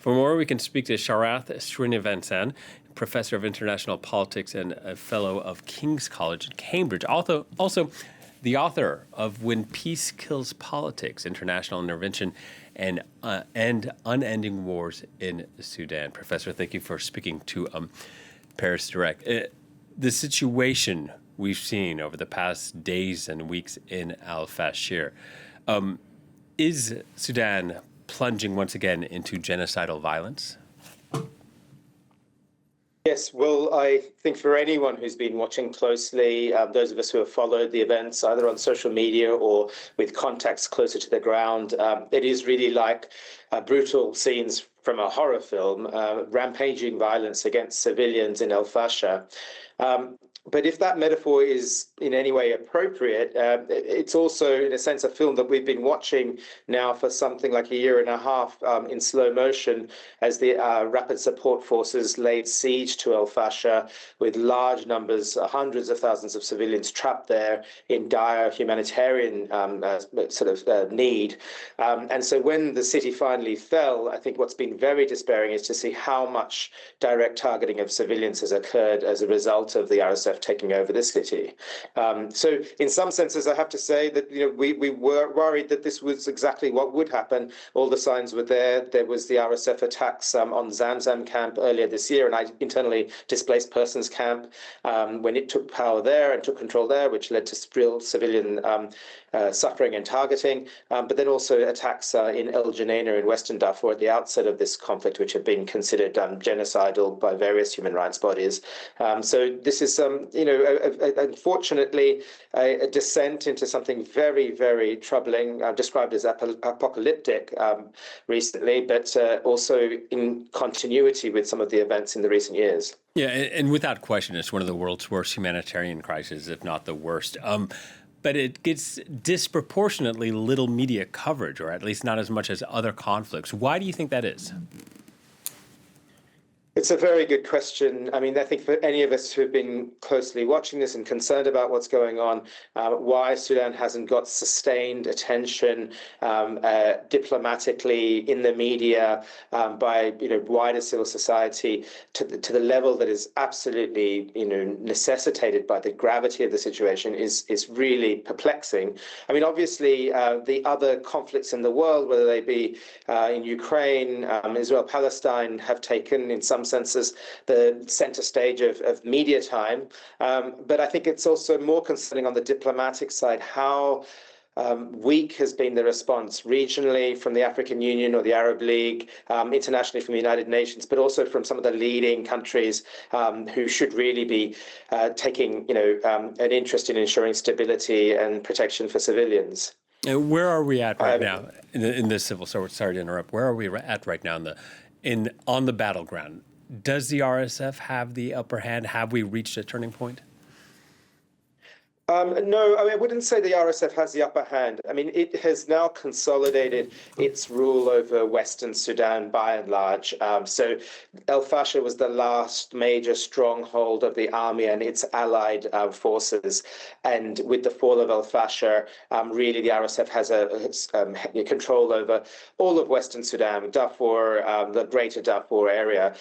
For more, we can speak to Sharath Srinivasan, Professor of International Politics and a Fellow of King's College in Cambridge. Also the author of When Peace Kills Politics, International Intervention and Unending Wars in Sudan. Professor, thank you for speaking to Paris Direct. The situation we've seen over the past days and weeks in Al-Fasher, is Sudan plunging once again into genocidal violence? Yes, well, I think for anyone who's been watching closely, those of us who have followed the events either on social media or with contacts closer to the ground, it is really like brutal scenes from a horror film, rampaging violence against civilians in El-Fasher. But if that metaphor is in any way appropriate, it's also, in a sense, a film that we've been watching now for something like a year and a half in slow motion as the rapid support forces laid siege to El-Fasher with large numbers, hundreds of thousands of civilians trapped there in dire humanitarian need. And so when the city finally fell, I think what's been very despairing is to see how much direct targeting of civilians has occurred as a result of the RSF taking over the city. So in some senses, I have to say that we were worried that this was exactly what would happen. All the signs were there. There was the RSF attacks on Zamzam camp earlier this year, and internally displaced persons camp when it took power there and took control there, which led to real civilian suffering and targeting. But then also attacks in El Geneina in Western Darfur at the outset of this conflict, which have been considered genocidal by various human rights bodies. So this is unfortunately, a descent into something very, very troubling, described as apocalyptic recently, but also in continuity with some of the events in the recent years. Yeah, and without question, it's one of the world's worst humanitarian crises, if not the worst. But it gets disproportionately little media coverage, or at least not as much as other conflicts. Why do you think that is? It's a very good question. I mean, I think for any of us who have been closely watching this and concerned about what's going on, why Sudan hasn't got sustained attention diplomatically in the media by wider civil society to the level that is absolutely necessitated by the gravity of the situation is really perplexing. I mean, obviously, the other conflicts in the world, whether they be in Ukraine, Israel, Palestine, have taken in some senses the center stage of media time. But I think it's also more concerning on the diplomatic side how weak has been the response regionally from the African Union or the Arab League, internationally from the United Nations, but also from some of the leading countries who should really be taking an interest in ensuring stability and protection for civilians. And where are we at right now in this civil? Sorry to interrupt. Where are we at right now on the battleground? Does the RSF have the upper hand? Have we reached a turning point? No, I wouldn't say the RSF has the upper hand. I mean, it has now consolidated its rule over Western Sudan by and large. So El-Fasher was the last major stronghold of the army and its allied forces. And with the fall of El-Fasher, really the RSF has a control over all of Western Sudan, Darfur, the greater Darfur area,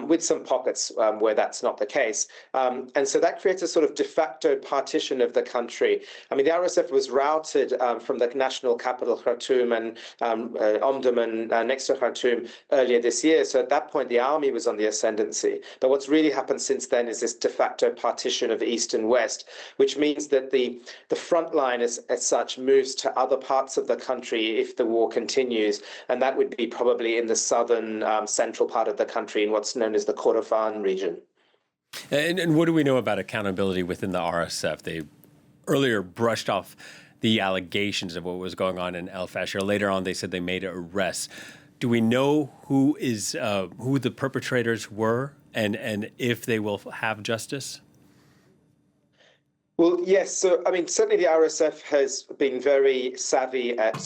with some pockets where that's not the case. And so that creates a sort of de facto partition of the country. I mean, the RSF was routed from the national capital, Khartoum, and Omdurman next to Khartoum earlier this year. So at that point, the army was on the ascendancy. But what's really happened since then is this de facto partition of East and West, which means that the front line as such moves to other parts of the country if the war continues. And that would be probably in the southern central part of the country in what's known as the Kordofan region. And what do we know about accountability within the RSF? They earlier brushed off the allegations of what was going on in El-Fasher. Later on, they said they made arrests. Do we know who the perpetrators were and if they will have justice? Well, yes. So, I mean, certainly the RSF has been very savvy at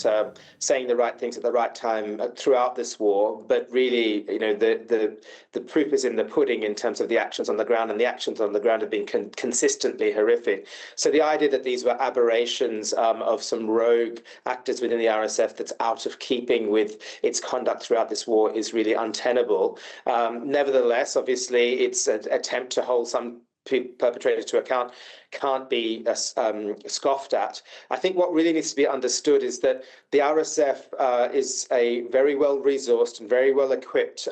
saying the right things at the right time throughout this war. But really, the proof is in the pudding in terms of the actions on the ground, and the actions on the ground have been consistently horrific. So, the idea that these were aberrations of some rogue actors within the RSF that's out of keeping with its conduct throughout this war is really untenable. Nevertheless, obviously, it's an attempt to hold some perpetrators to account can't be scoffed at. I think what really needs to be understood is that the RSF is a very well-resourced and very well-equipped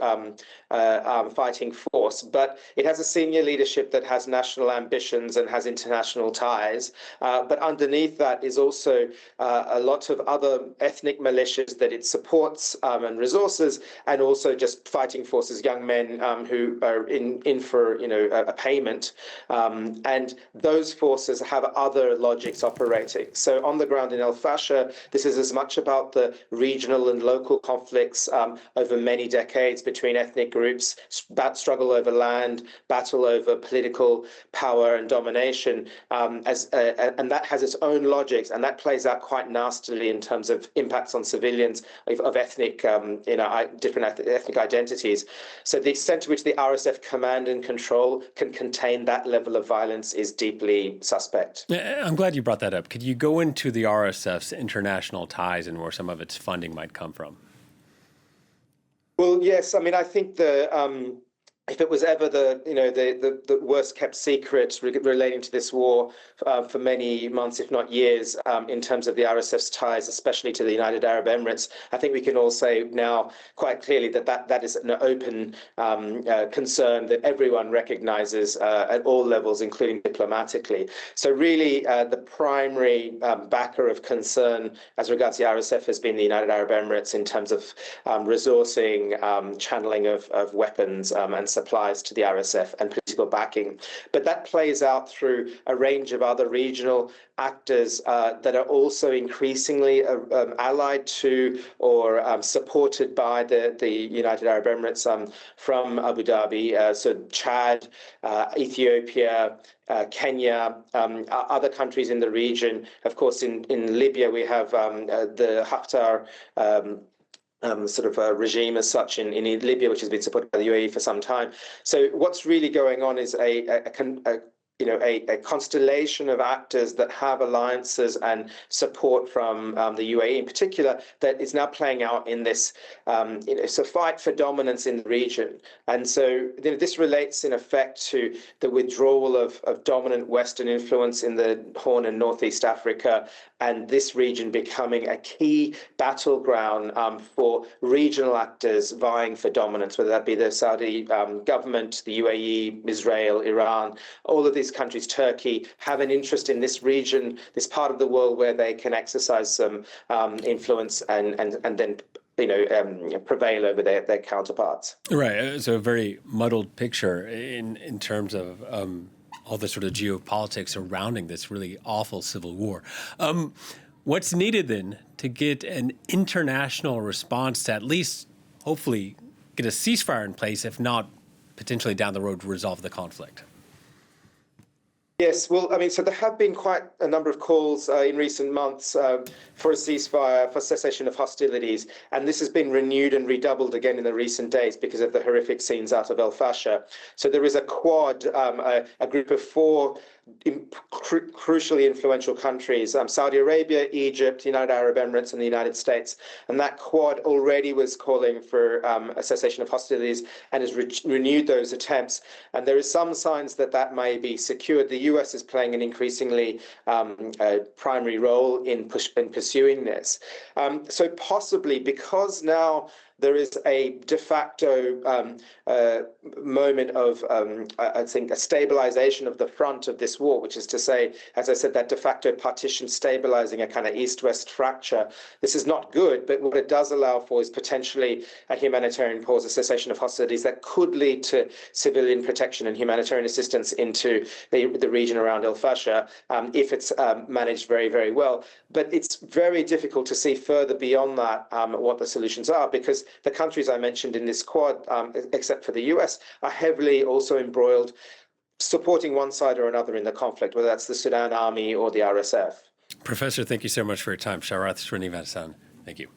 fighting force, but it has a senior leadership that has national ambitions and has international ties. But underneath that is also a lot of other ethnic militias that it supports and resources, and also just fighting forces, young men who are in for a payment, and those forces have other logics operating. So on the ground in El-Fasher, this is as much about the regional and local conflicts over many decades between ethnic groups, struggle over land, battle over political power and domination, and that has its own logics, and that plays out quite nastily in terms of impacts on civilians of ethnic, different ethnic identities. So the extent to which the RSF command and control can contain that level of violence is deeply suspect. I'm glad you brought that up. Could you go into the RSF's international ties and where some of its funding might come from? Well, yes. I mean, I think if it was ever the worst kept secret relating to this war for many months, if not years, in terms of the RSF's ties, especially to the United Arab Emirates, I think we can all say now quite clearly that is an open concern that everyone recognizes at all levels, including diplomatically. So really, the primary backer of concern as regards the RSF has been the United Arab Emirates in terms of resourcing, channeling of weapons and supplies to the RSF and political backing. But that plays out through a range of other regional actors that are also increasingly allied to or supported by the United Arab Emirates from Abu Dhabi, so Chad, Ethiopia, Kenya, other countries in the region. Of course, in Libya, we have the Haftar regime as such in Libya, which has been supported by the UAE for some time. So what's really going on is a constellation of actors that have alliances and support from the UAE in particular that is now playing out in this it's a fight for dominance in the region. And so this relates in effect to the withdrawal of dominant Western influence in the Horn and Northeast Africa, and this region becoming a key battleground for regional actors vying for dominance, whether that be the Saudi government, the UAE, Israel, Iran. All of these countries, Turkey, have an interest in this region, this part of the world where they can exercise some influence and then prevail over their counterparts. Right. So a very muddled picture in terms of all the sort of geopolitics surrounding this really awful civil war. What's needed then to get an international response to at least hopefully get a ceasefire in place, if not potentially down the road resolve the conflict? Yes, well, I mean, so there have been quite a number of calls in recent months for a ceasefire, for cessation of hostilities, and this has been renewed and redoubled again in the recent days because of the horrific scenes out of El-Fasher. So there is a quad, a group of four crucially influential countries, Saudi Arabia, Egypt, United Arab Emirates, and the United States. And that quad already was calling for a cessation of hostilities and has renewed those attempts. And there is some signs that that may be secured. The US is playing an increasingly primary role in pursuing this. So possibly because now there is a de facto moment of, I think, a stabilization of the front of this war, which is to say, as I said, that de facto partition stabilizing a kind of east-west fracture. This is not good, but what it does allow for is potentially a humanitarian pause, a cessation of hostilities that could lead to civilian protection and humanitarian assistance into the region around El-Fasher if it's managed very, very well. But it's very difficult to see further beyond that what the solutions are, because the countries I mentioned in this quad, except for the US, are heavily also embroiled supporting one side or another in the conflict, whether that's the Sudan Army or the RSF. Professor, thank you so much for your time. Sharath Srinivasan, thank you.